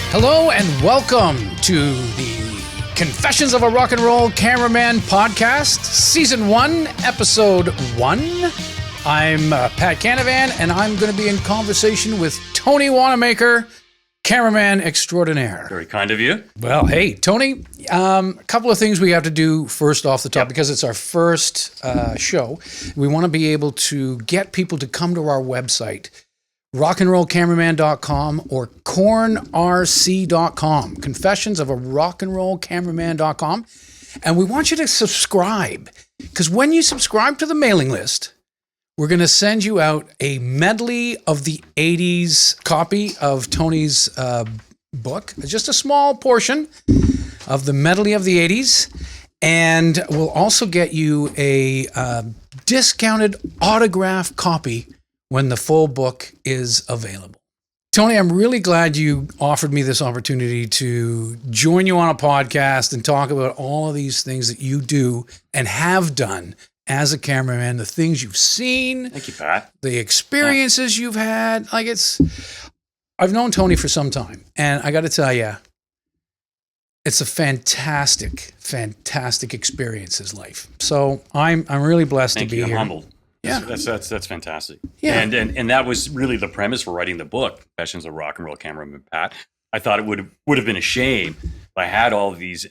Hello and welcome to the Confessions of a Rock and Roll Cameraman podcast, Season 1, Episode 1. I'm Pat Canavan, and I'm going to be in conversation with Tony Wannamaker, cameraman extraordinaire. Very kind of you. Well, hey, Tony, a couple of things we have to do first off the top, because it's our first show. We want to be able to get people to come to our website, rockandrollcameraman.com or CornRc.com, Confessions of a rockandrollcameraman.com. And we want you to subscribe, because when you subscribe to the mailing list, we're going to send you out a medley of the 80s copy of Tony's book, just a small portion of the medley of the 80s. And we'll also get you a discounted autograph copy when the full book is available. Tony, I'm really glad you offered me this opportunity to join you on a podcast and talk about all of these things that you do and have done as a cameraman, the things you've seen. Thank you, Pat. The experiences you've had. I've known Tony for some time, and I got to tell you, it's a fantastic, fantastic experience, his life. So I'm really blessed to be here. I'm humbled. Yeah, that's fantastic. Yeah, and that was really the premise for writing the book, Confessions of Rock and Roll Cameraman, Pat. I thought it would have been a shame if I had all of these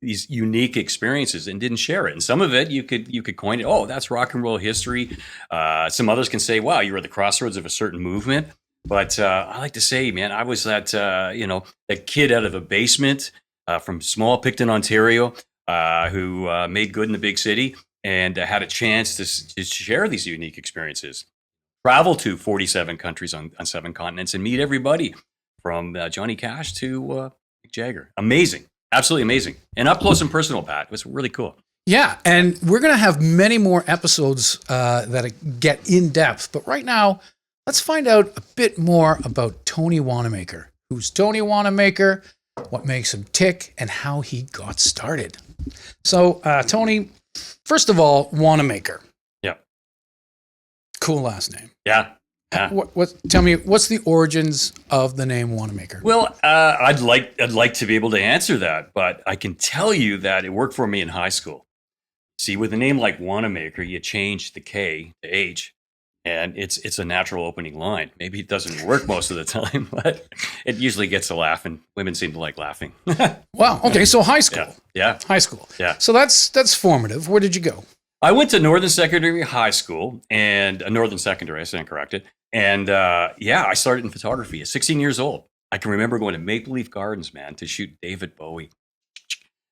unique experiences and didn't share it. And some of it you could coin it, oh, that's rock and roll history. Some others can say, wow, you were at the crossroads of a certain movement. But I like to say, man, I was that kid out of a basement from small Picton, Ontario, who made good in the big city and had a chance to share these unique experiences. Travel to 47 countries on 7 continents and meet everybody from Johnny Cash to Mick Jagger. Amazing. Absolutely amazing. And up close and personal, Pat. It was really cool. Yeah, and we're going to have many more episodes that get in depth. But right now, let's find out a bit more about Tony Wannamaker. Who's Tony Wannamaker, what makes him tick, and how he got started. So, Tony, first of all, Wanamaker. Yeah. Cool last name. Yeah. Tell me, what's the origins of the name Wanamaker? Well, I'd like to be able to answer that, but I can tell you that it worked for me in high school. See, with a name like Wanamaker, you change the K to H, and it's a natural opening line. Maybe it doesn't work most of the time, but it usually gets a laugh, and women seem to like laughing. Wow. Okay, so high school. Yeah. High school. Yeah. So that's formative. Where did you go? I went to Northern Secondary High School, and Northern Secondary, I stand corrected. And I started in photography at 16 years old. I can remember going to Maple Leaf Gardens, man, to shoot David Bowie.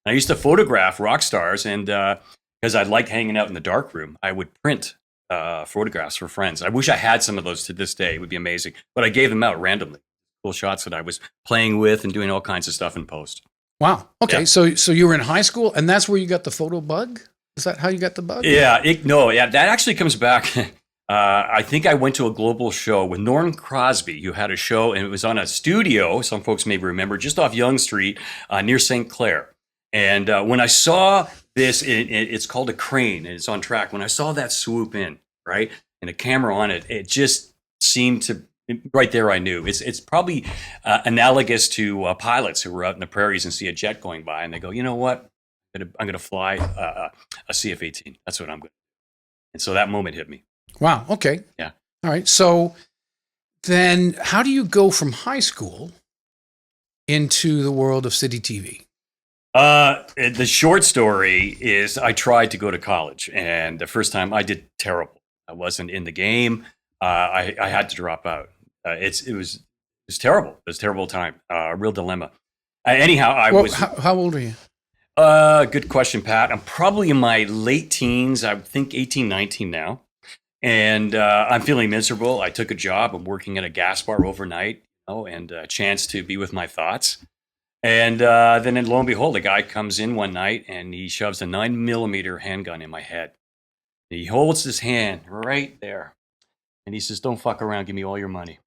I used to photograph rock stars, and because I liked hanging out in the darkroom, I would print photographs for friends. I wish I had some of those to this day. It would be amazing. But I gave them out randomly. Cool shots that I was playing with and doing all kinds of stuff in post. Wow. Okay, Yeah. so you were in high school, and that's where you got the photo bug? Is that how you got the bug? Yeah, that actually comes back. I think I went to a global show with Norm Crosby, who had a show, and it was on a studio, some folks may remember, just off Yonge Street near St. Clair. And when I saw this, it's called a crane, and it's on track. When I saw that swoop in, right, and a camera on it, it just seemed to, right there I knew. It's probably analogous to pilots who were out in the prairies and see a jet going by, and they go, you know what, I'm going to fly a CF-18. That's what I'm going to do. And so that moment hit me. Wow. Okay. Yeah. All right. So then how do you go from high school into the world of city TV? The short story is I tried to go to college, and the first time I did terrible. I wasn't in the game. I had to drop out. It was terrible. It was a terrible time. A real dilemma. Anyhow, How old are you? Good question, Pat. I'm probably in my late teens. I think 18, 19 now. And I'm feeling miserable. I took a job. I'm working at a gas bar overnight, and a chance to be with my thoughts. And then lo and behold, a guy comes in one night and he shoves a 9mm handgun in my head. He holds his hand right there. And he says, don't fuck around. Give me all your money.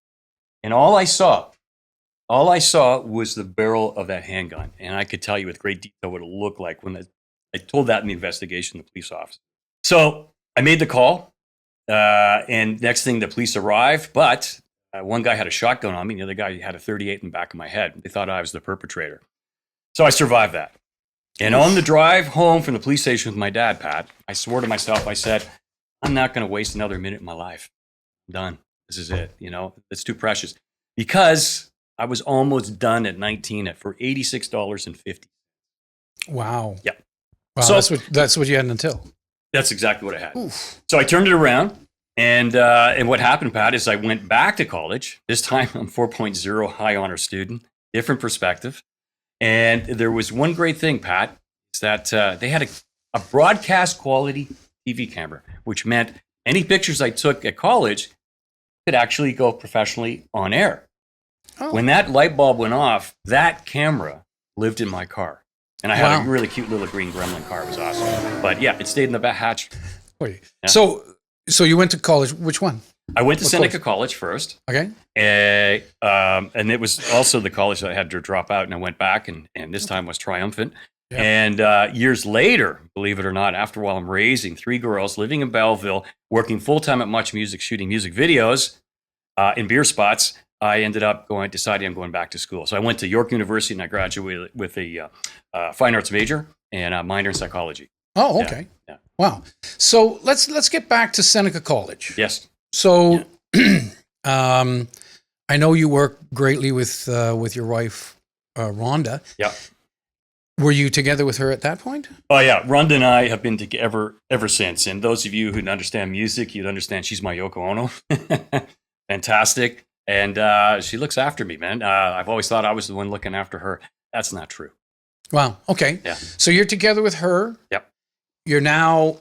And all I saw was the barrel of that handgun. And I could tell you with great detail what it looked like when I told that in the investigation to the police officer. So I made the call. And next thing, the police arrived, but one guy had a shotgun on me, and the other guy had a 38 in the back of my head. They thought I was the perpetrator. So I survived that. And on the drive home from the police station with my dad, Pat, I swore to myself, I said, I'm not going to waste another minute in my life. I'm done. This is it. It's too precious. Because I was almost done at 19 for $86.50. Wow. Yeah. Wow, so that's what you had until. That's exactly what I had. Oof. So I turned it around. And what happened, Pat, is I went back to college. This time I'm 4.0 high honor student, different perspective. And there was one great thing, Pat, is that they had a broadcast quality TV camera, which meant any pictures I took at college could actually go professionally on air. Oh. When that light bulb went off, that camera lived in my car. And I had a really cute little green Gremlin car. It was awesome. But yeah, it stayed in the back hatch. Wait. Yeah. So you went to college. Which one? I went to Seneca College first. Okay. And it was also the college that I had to drop out, and I went back, and this time was triumphant. Yep. And years later, believe it or not, after a while, I'm raising 3 girls, living in Belleville, working full-time at Much Music, shooting music videos in beer spots. I ended up deciding I'm going back to school. So I went to York University, and I graduated with a fine arts major and a minor in psychology. Oh, okay. Yeah. Wow. So let's get back to Seneca College. Yes. So I know you work greatly with your wife, Rhonda. Yeah. Were you together with her at that point? Oh, yeah. Rhonda and I have been together ever since. And those of you who understand music, you'd understand she's my Yoko Ono. Fantastic. And she looks after me, man. I've always thought I was the one looking after her. That's not true. Wow. Okay. Yeah. So you're together with her. Yep. You're now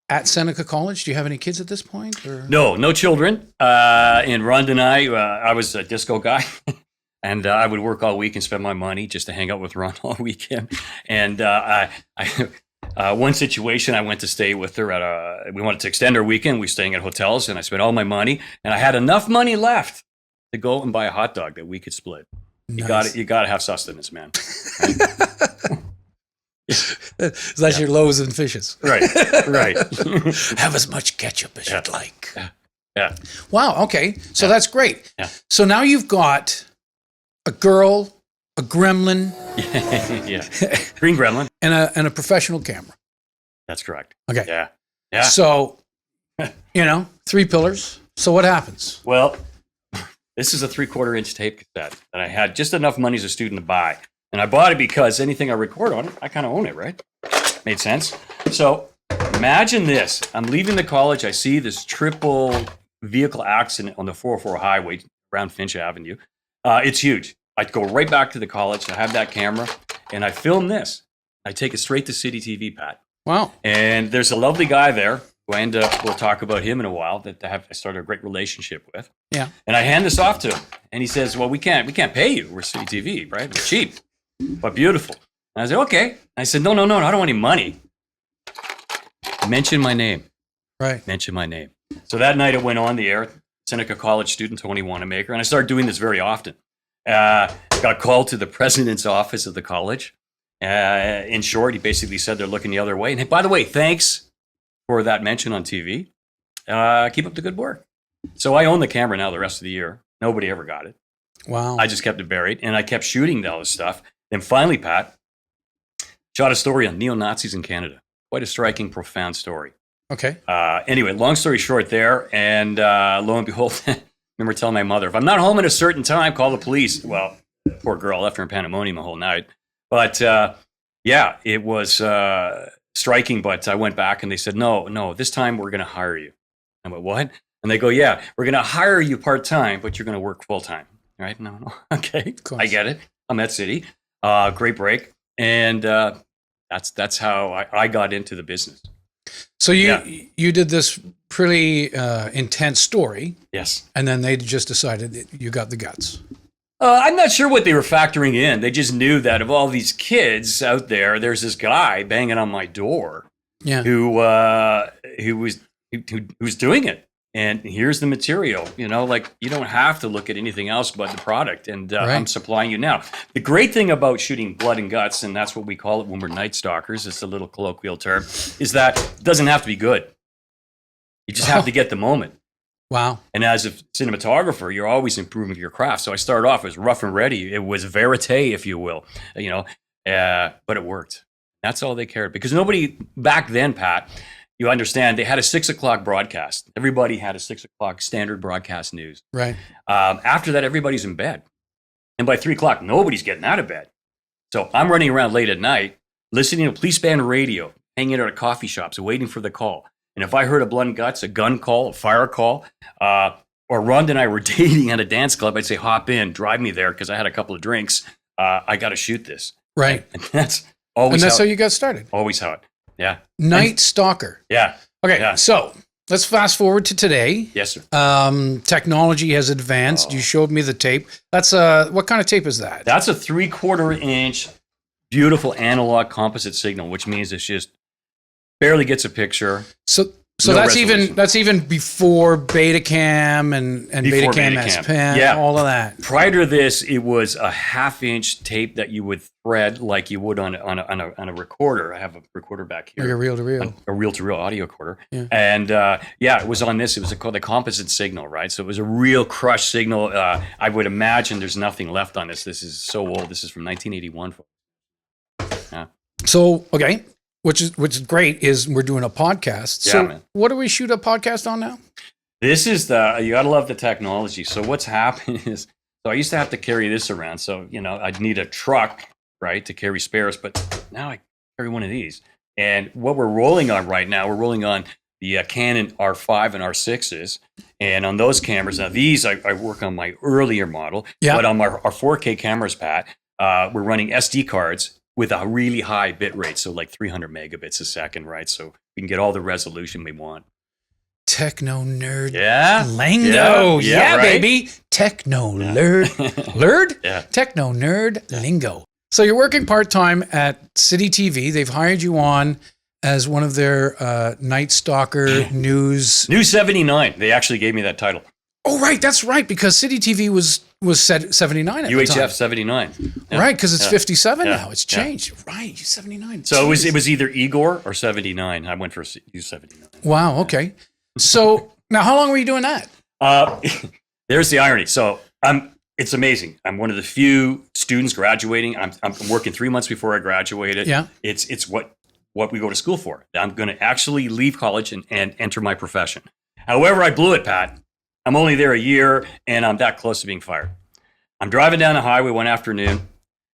at Seneca College. Do you have any kids at this point? Or? No children. And Rhonda and I was a disco guy. And I would work all week and spend my money just to hang out with Ron all weekend. And one situation, I went to stay with her we wanted to extend our weekend. We were staying at hotels, and I spent all my money. And I had enough money left to go and buy a hot dog that we could split. Nice. You got to have sustenance, man. That's your loaves and fishes. Right. Have as much ketchup as you'd like. Yeah. Wow. Okay. So that's great. Yeah. So now you've got a girl, a gremlin. Yeah. Green gremlin. And a professional camera. That's correct. Okay. Yeah. So, 3 pillars. So what happens? Well, this is a 3/4-inch tape cassette that I had just enough money as a student to buy. And I bought it because anything I record on it, I kind of own it, right? Made sense. So imagine this. I'm leaving the college. I see this triple vehicle accident on the 404 highway around Finch Avenue. It's huge. I go right back to the college. I have that camera, and I film this. I take it straight to City TV, Pat. Wow. And there's a lovely guy there who I end up, we'll talk about him in a while, that I started a great relationship with. Yeah. And I hand this off to him, and he says, well, we can't pay you. We're City TV, right? We're cheap, but beautiful. And I said, okay. And I said, no, I don't want any money. Mention my name. Right. Mention my name. So that night it went on the air, Seneca College student, Tony Wannamaker, and I started doing this very often. Got called to the president's office of the college. In short, he basically said they're looking the other way. And hey, by the way, thanks for that mention on TV. Keep up the good work. So I own the camera now the rest of the year. Nobody ever got it. Wow. I just kept it buried, and I kept shooting all this stuff. Then finally, Pat, shot a story on neo-Nazis in Canada. Quite a striking, profound story. Okay. Anyway, long story short there, and lo and behold, I remember telling my mother, if I'm not home at a certain time, call the police. Well, poor girl, left her in pandemonium the whole night. But yeah, it was striking, but I went back and they said, no, this time we're going to hire you. I went, what? And they go, yeah, we're going to hire you part-time, but you're going to work full-time. Right? No. Okay, I get it. I'm at City. Great break. And that's how I got into the business. So you did this pretty intense story. Yes. And then they just decided that you got the guts. I'm not sure what they were factoring in. They just knew that of all these kids out there, there's this guy banging on my door who was doing it. And here's the material, you don't have to look at anything else but the product. And right. I'm supplying you now. The great thing about shooting blood and guts, and that's what we call it when we're night stalkers, it's a little colloquial term, is that it doesn't have to be good. You just have to get the moment. Wow. And as a cinematographer, you're always improving your craft. So I started off as rough and ready. It was verite, if you will, but it worked. That's all they cared, because nobody back then, Pat, you understand, they had a 6 o'clock broadcast. Everybody had a 6 o'clock standard broadcast news. Right. After that, everybody's in bed. And by 3 o'clock, nobody's getting out of bed. So I'm running around late at night, listening to police band radio, hanging out at coffee shops, waiting for the call. And if I heard a blood and guts, a gun call, a fire call, or Rhonda and I were dating at a dance club, I'd say, hop in, drive me there, because I had a couple of drinks. I got to shoot this. Right. And that's always how you got started. Always how it. Yeah. Night Stalker. Yeah. Okay. Yeah. So let's fast forward to today. Yes, sir. Technology has advanced. You showed me the tape. That's what kind of tape is that? That's a 3/4 inch beautiful analog composite signal, which means it's just barely gets a picture. So No that's resolution. even before Betacam and Before Betacam Betacam. S Pen, Yeah. all of that. Prior to this, it was a 1/2 inch tape that you would thread like you would on a recorder. I have a recorder back here. Like a reel-to-reel. A reel-to-reel audio recorder. Yeah. And it was on this. It was called the composite signal, right? So it was a real crushed signal. I would imagine there's nothing left on this. This is so old. This is from 1981. Yeah. So, okay, which is great is we're doing a podcast. Yeah, So man. what do we shoot a podcast on now? This is you gotta love the technology. So what's happened is, so I used to have to carry this around. So, I'd need a truck, right, to carry spares, but now I carry one of these. And what we're rolling on right now, we're rolling on the Canon R5 and R6s. And on those cameras, now these, I work on my earlier model, Yeah. but on our 4K cameras, Pat, we're running SD cards with a really high bit rate. So like 300 megabits a second, right? So we can get all the resolution we want. Techno nerd. Yeah. Lingo. Yeah, right? baby. Techno nerd. Lerd? Yeah. Techno nerd lingo. So you're working part-time at City TV. They've hired you on as one of their Night Stalker news. New 79. They actually gave me that title. Oh, right. That's right. Because City TV was set 79 at the time. UHF 79. Yeah. Right. Because it's 57 Yeah. now. It's changed. Right. 79. So Jeez. it was either Igor or 79. I went for U79. Wow. Okay. So now how long were you doing that? There's the irony. So it's amazing. I'm one of the few students graduating. I'm working 3 months before I graduated. Yeah. It's what we go to school for. I'm going to actually leave college and enter my profession. However, I blew it, Pat. I'm only there a year, and I'm that close to being fired. I'm driving down the highway one afternoon,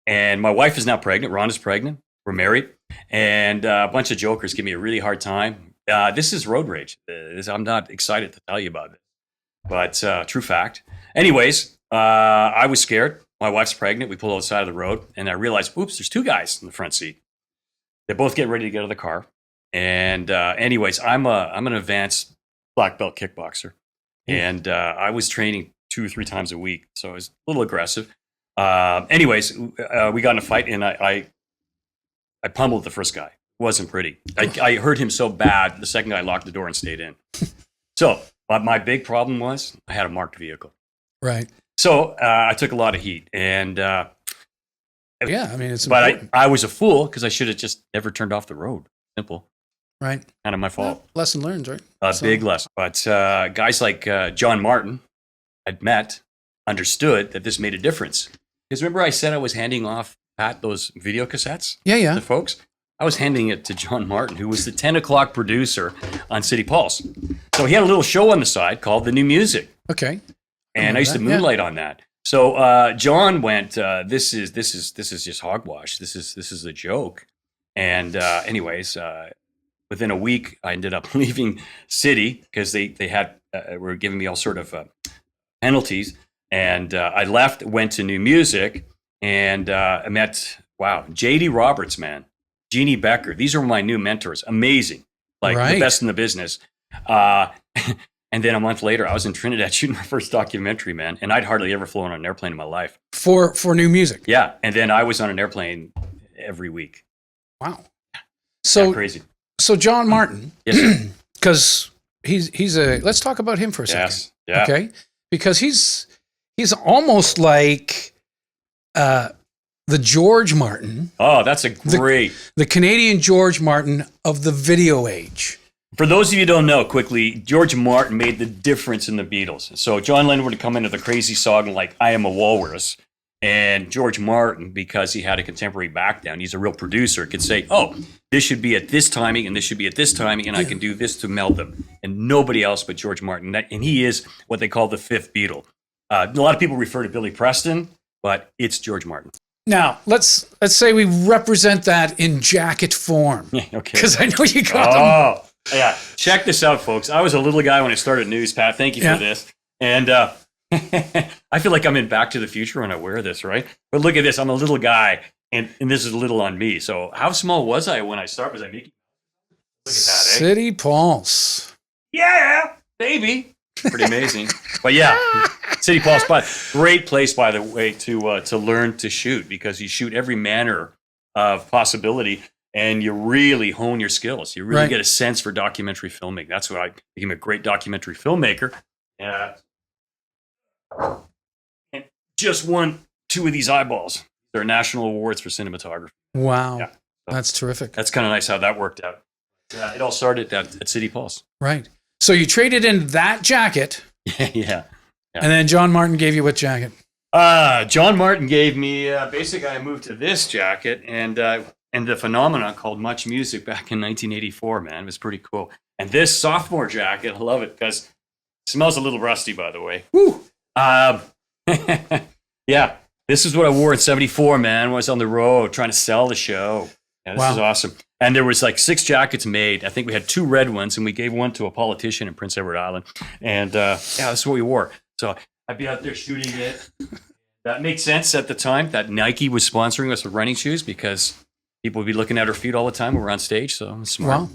and my wife is now pregnant. Rhonda's pregnant. We're married, and a bunch of jokers give me a really hard time. This is road rage. I'm not excited to tell you about it, but true fact. Anyways, I was scared. My wife's pregnant. We pull outside of the road, and I realized, oops, there's 2 guys in the front seat. They're both getting ready to get out of the car. And anyways, I'm an advanced black belt kickboxer. And I was training 2 or 3 times a week, so I was a little aggressive. Anyways, we got in a fight, and I pummeled the first guy. It wasn't pretty. I hurt him so bad, the second guy locked the door and stayed in. So my big problem was I had a marked vehicle. Right. So I took a lot of heat, and Yeah. I mean, it's but important. I was a fool because I should have just never turned off the road. Simple. Right. Kind of my fault. Well, lesson learned, right? Big lesson. But guys like John Martin I'd met understood that this made a difference. Because remember I said I was handing off, Pat, those video cassettes Yeah. to folks? I was handing it to John Martin, who was the 10 o'clock producer on City Pulse. So he had a little show on the side called The New Music. Okay. And I used to that, yeah. moonlight on that. So John went, this is just hogwash. This is a joke. And anyways, within a week, I ended up leaving City because they had were giving me all sort of penalties. And I left, went to New Music, and I met J.D. Roberts, man, Jeannie Becker. These are my new mentors. Amazing, like Right. the best in the business. And then a month later, I was in Trinidad shooting my first documentary, man. And I'd hardly ever flown on an airplane in my life. For New Music. Yeah. And then I was on an airplane every week. Wow. Yeah, So crazy. so John Martin, Yes, sir. because he's a let's talk about him for a second. Yes. Yeah. Okay. Because he's almost like the George Martin, Oh, that's a great. the Canadian George Martin of the video age. For those of you who don't know, quickly, George Martin made the difference in the Beatles. So John Lennon would come into the crazy song like "I Am a Walrus," and George Martin, because he had a contemporary background, he's a real producer, could say, "Oh, this should be at this timing, and this should be at this timing, and I can do this to meld them." And nobody else but George Martin. And he is what they call the fifth Beatle. A lot of people refer to Billy Preston, but it's George Martin. Now, let's say we represent that in jacket form. Yeah, okay. Because I know you got them. Yeah, check this out, folks. I was a little guy when I started news, Pat. Thank you for this. And I feel like I'm in Back to the Future when I wear this, right? But look at this. I'm a little guy, and this is a little on me. So how small was I when I started? Was I Mickey? Look at that, City Pulse. Yeah, baby. Pretty amazing. But yeah, City Pulse. But great place, by the way, to learn to shoot, because you shoot every manner of possibility. And you really hone your skills. You really get a sense for documentary filming. That's why I became a great documentary filmmaker. And just won 2 of these eyeballs. They're national awards for cinematography. Wow. Yeah. So that's terrific. that's kind of nice how that worked out. It all started at City Pulse. Right. So you traded in that jacket. Yeah. And then John Martin gave you what jacket? John Martin gave me, basically I moved to this jacket, and the phenomenon called Much Music back in 1984, man. It was pretty cool. And this sophomore jacket, I love it because it smells a little rusty, by the way. Woo! Yeah, this is what I wore in 74, man. I was on the road trying to sell the show. Yeah, this is awesome. And there was like 6 jackets made. I think we had 2 red ones, and we gave one to a politician in Prince Edward Island. And this is what we wore. So I'd be out there shooting it. That made sense at the time that Nike was sponsoring us with running shoes, because people would be looking at our feet all the time when we're on stage, so it's smart. Wow.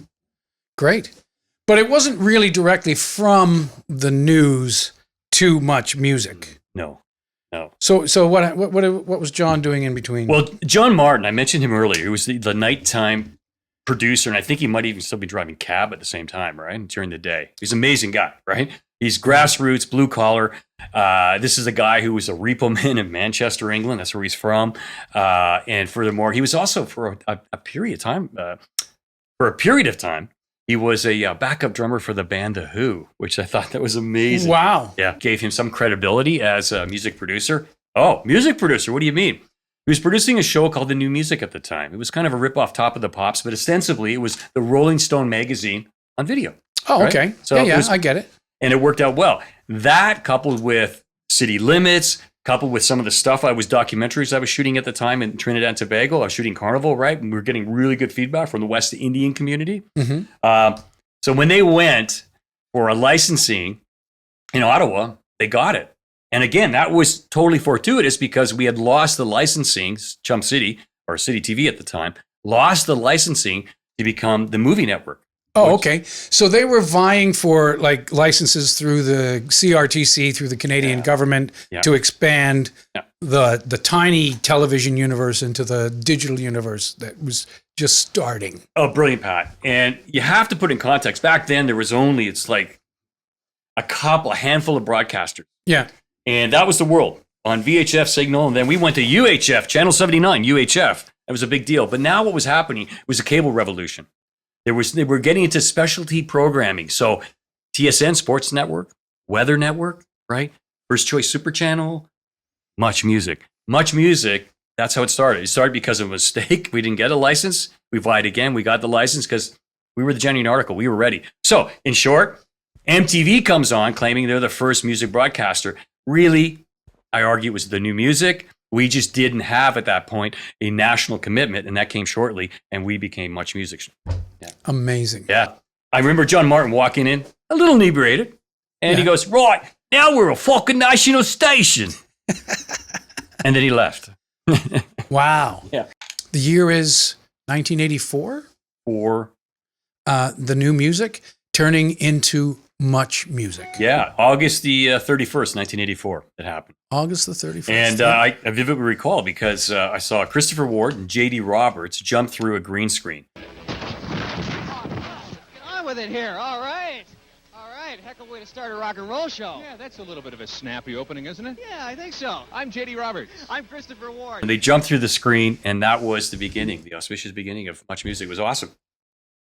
Great. But it wasn't really directly from the news to Much Music. No. So what was John doing in between? Well, John Martin, I mentioned him earlier. He was the nighttime producer, and I think he might even still be driving cab at the same time, right? During the day. He's an amazing guy, right? He's grassroots, blue collar. This is a guy who was a repo man in Manchester, England. That's where he's from. And furthermore, he was also for a period of time, he was a backup drummer for the band The Who, which I thought that was amazing. Wow. Yeah, gave him some credibility as a music producer. Oh, music producer? What do you mean? He was producing a show called The New Music at the time. It was kind of a rip-off Top of the Pops, but ostensibly it was the Rolling Stone magazine on video. Oh, right? okay. So yeah, I get it. And it worked out well. That, coupled with City Limits, coupled with some of the stuff documentaries I was shooting at the time in Trinidad and Tobago. I was shooting Carnival, right? And we were getting really good feedback from the West Indian community. Mm-hmm. So when they went for a licensing in Ottawa, they got it. And again, that was totally fortuitous because we had lost the licensing, Chum City, or City TV at the time, lost the licensing to become the movie network. Oh, okay. So they were vying for like licenses through the CRTC, through the Canadian government to expand the tiny television universe into the digital universe that was just starting. Oh, brilliant, Pat. And you have to put in context. Back then, there was only, it's like a handful of broadcasters. Yeah. And that was the world on VHF signal. And then we went to UHF, Channel 79, UHF. That was a big deal. But now what was happening was a cable revolution. They were getting into specialty programming. So TSN Sports Network, Weather Network, right? First Choice Super Channel, Much Music. Much Music, that's how it started. It started because of a mistake. We didn't get a license. We vied again. We got the license because we were the genuine article. We were ready. So in short, MTV comes on claiming they're the first music broadcaster. Really, I argue it was the New Music. We just didn't have at that point a national commitment, and that came shortly, and we became Much Music. Yeah. Amazing. Yeah. I remember John Martin walking in, a little inebriated, and he goes, right, now we're a fucking national station. And then he left. Wow. Yeah. The year is 1984? The New Music turning into Much Music. Yeah. August the 31st, 1984, it happened. August the 31st. And I vividly recall because I saw Christopher Ward and J.D. Roberts jump through a green screen. With it here. All right. Heck of a way to start a rock and roll show. Yeah, that's a little bit of a snappy opening, isn't it? Yeah, I think so. I'm J.D. Roberts. I'm Christopher Ward. And they jumped through the screen, and that was the beginning, the auspicious beginning of Much Music. It was awesome.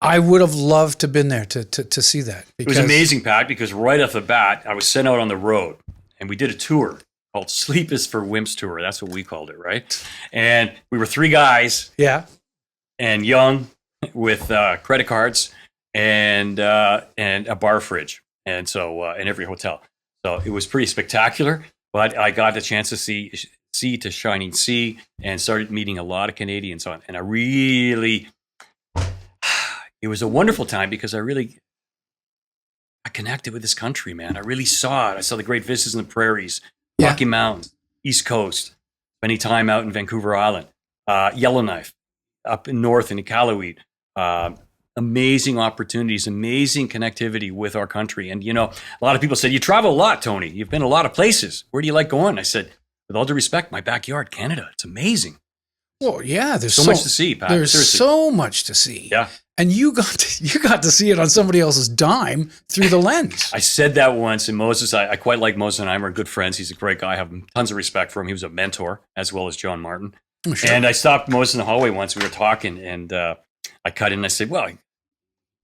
I would have loved to have been there to see that. It was amazing, Pat, because right off the bat, I was sent out on the road, and we did a tour called Sleep is for Wimps Tour. That's what we called it, right? And we were 3 guys. Yeah. And young with credit cards and a bar fridge. And so in every hotel. So it was pretty spectacular, but I got the chance to see sea to shining sea and started meeting a lot of Canadians on. And it was a wonderful time because I connected with this country, man. I really saw it. I saw the great vistas in the prairies, Rocky Mountains, East Coast, spending time out in Vancouver Island, Yellowknife, up in north in Iqaluit. Amazing opportunities, amazing connectivity with our country. And, a lot of people said, you travel a lot, Tony. You've been a lot of places. Where do you like going? I said, with all due respect, my backyard, Canada. It's amazing. Well, yeah, there's so much to see, Pat. There's Seriously. so much to see. Yeah. And you got to see it on somebody else's dime through the lens. I said that once, and Moses, I quite like Moses and I are good friends. He's a great guy. I have tons of respect for him. He was a mentor, as well as John Martin. Oh, sure. And I stopped Moses in the hallway once. We were talking, and I cut in and I said, well,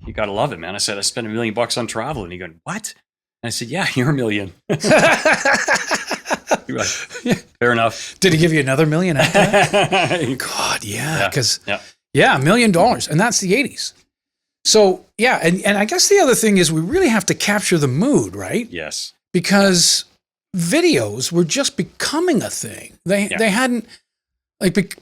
you got to love it, man. I said, I spent $1 million on travel. And he goes, what? And I said, yeah, you're $1 million. You're like, fair enough. Did he give you another $1 million after that? God, yeah. Because, $1 million. And that's the 80s. So, yeah. And I guess the other thing is we really have to capture the mood, right? Yes. Because videos were just becoming a thing. They hadn't,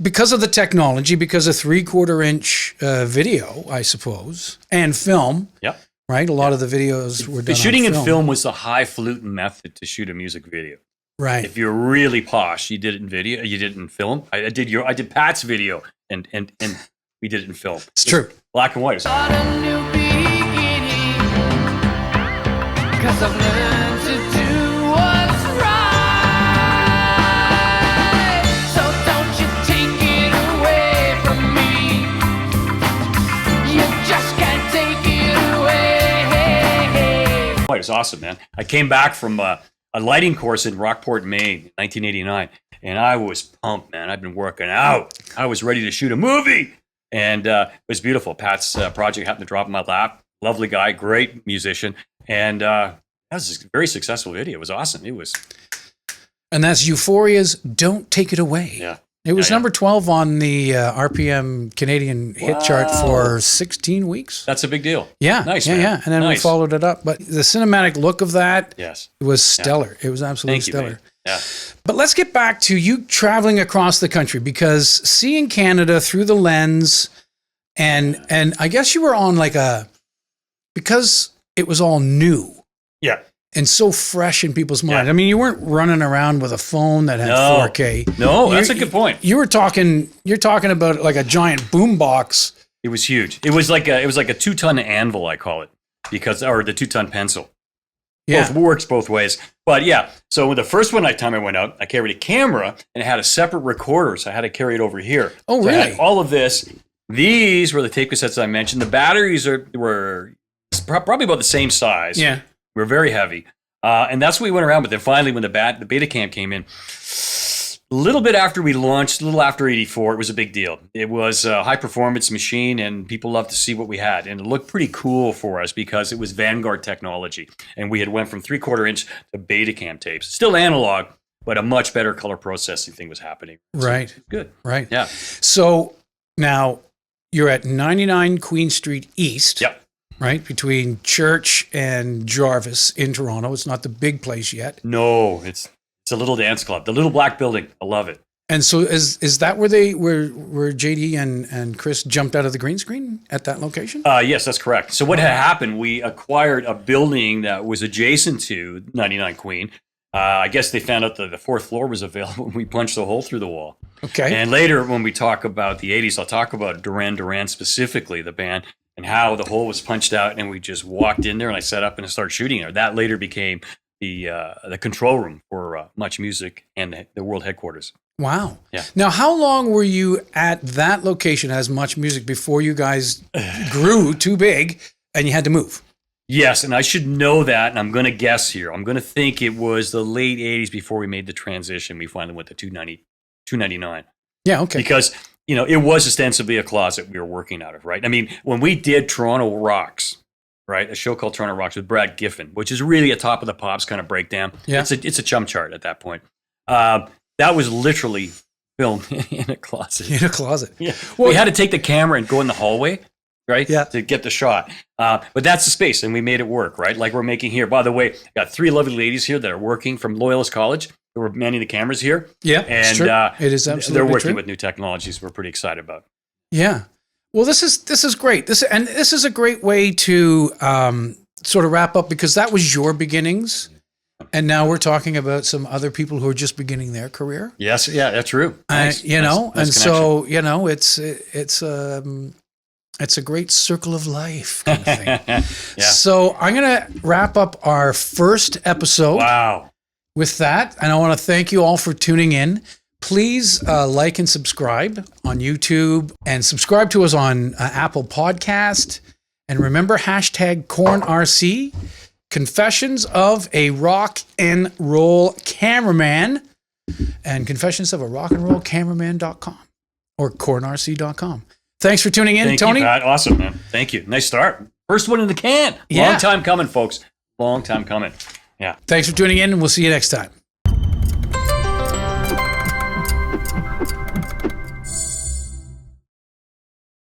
because of the technology, because of 3/4 inch video, I suppose, and film. Yeah. Right? A lot of the videos were done The shooting on in film was the highfalutin method to shoot a music video. Right. If you're really posh, you did it in video. You did it in film. I did Pat's video, and we did it in film. It's true. Black and white. On a new beginning, 'cause I've learned to do what's right. So don't you take it away from me. You just can't take it away. It was awesome, man. I came back from a lighting course in Rockport, Maine, in 1989, and I was pumped, man. I've been working out. I was ready to shoot a movie, and it was beautiful. Pat's project happened to drop in my lap. Lovely guy, great musician, and that was a very successful video. It was awesome. It was. And that's Euphoria's Don't Take It Away. Yeah. It was number 12 on the RPM Canadian hit chart for 16 weeks. That's a big deal. Yeah. Nice, yeah, man. yeah. And then we followed it up. But the cinematic look of that was stellar. It was absolutely stellar. Yeah. But let's get back to you traveling across the country, because seeing Canada through the lens, and I guess you were on because it was all new. Yeah. And so fresh in people's minds. Yeah. I mean, you weren't running around with a phone that had 4K. No, that's a good point. You're talking about like a giant boom box. It was huge. It was like a 2-ton anvil, I call it, or the 2-ton pencil. Yeah. Both works both ways. But yeah, so with the first time I went out, I carried a camera and it had a separate recorder, so I had to carry it over here. Oh, so really? I had all of this. These were the tape cassettes I mentioned. The batteries were probably about the same size. Yeah. We were very heavy. And that's what we went around. But then finally, when the Betacam came in, a little bit after we launched, a little after 84, it was a big deal. It was a high-performance machine, and people loved to see what we had. And it looked pretty cool for us because it was Vanguard technology. And we had went from 3/4 inch to Betacam tapes. Still analog, but a much better color processing thing was happening. Right. So, good. Right. Yeah. So now you're at 99 Queen Street East. Yep. Right? Between Church and Jarvis in Toronto. It's not the big place yet. No, it's a little dance club. The little black building. I love it. And so is that where JD and Chris jumped out of the green screen at that location? Yes, that's correct. So what had happened, we acquired a building that was adjacent to 99 Queen. I guess they found out that the 4th floor was available and we punched a hole through the wall. Okay. And later when we talk about the 80s, I'll talk about Duran Duran specifically, the band, and how the hole was punched out and we just walked in there and I set up and started shooting there. That later became the control room for Much Music and the world headquarters. Wow. Yeah. Now, how long were you at that location as Much Music before you guys grew too big and you had to move? Yes, and I should know that, and I'm going to guess here. I'm going to think it was the late 80s before we made the transition. We finally went to 299. Yeah, okay. Because it was ostensibly a closet we were working out of, right? I mean, when we did Toronto Rocks, right, a show called Toronto Rocks with Brad Giffen, which is really a top of the pops kind of breakdown. Yeah. It's a chum chart at that point. That was literally filmed in a closet. In a closet. Yeah. Well, we had to take the camera and go in the hallway, right? Yeah. To get the shot. But that's the space, and we made it work, right? Like we're making here. By the way, got 3 lovely ladies here that are working from Loyalist College. Who were manning the cameras here. Yeah, And it's true. It is absolutely they're working true. with new technologies we're pretty excited about. Yeah. Well, this is great. This is a great way to sort of wrap up, because that was your beginnings, and now we're talking about some other people who are just beginning their career. Yes, yeah, that's true. Nice. You know, Nice and so it's a great circle of life kind of thing. Yeah. So I'm gonna wrap up our first episode. Wow. With that, and I want to thank you all for tuning in. Please like and subscribe on YouTube, and subscribe to us on Apple Podcast. And remember, hashtag CornRc, Confessions of a Rock and Roll Cameraman, and Confessions of a Rock and Roll Cameraman.com or CornRc.com. Thanks for tuning in, Thank Tony. you, Pat. Awesome, man. Thank you. Nice start. First one in the can. Yeah. Long time coming, folks. Long time coming. Yeah. Thanks for tuning in, and we'll see you next time.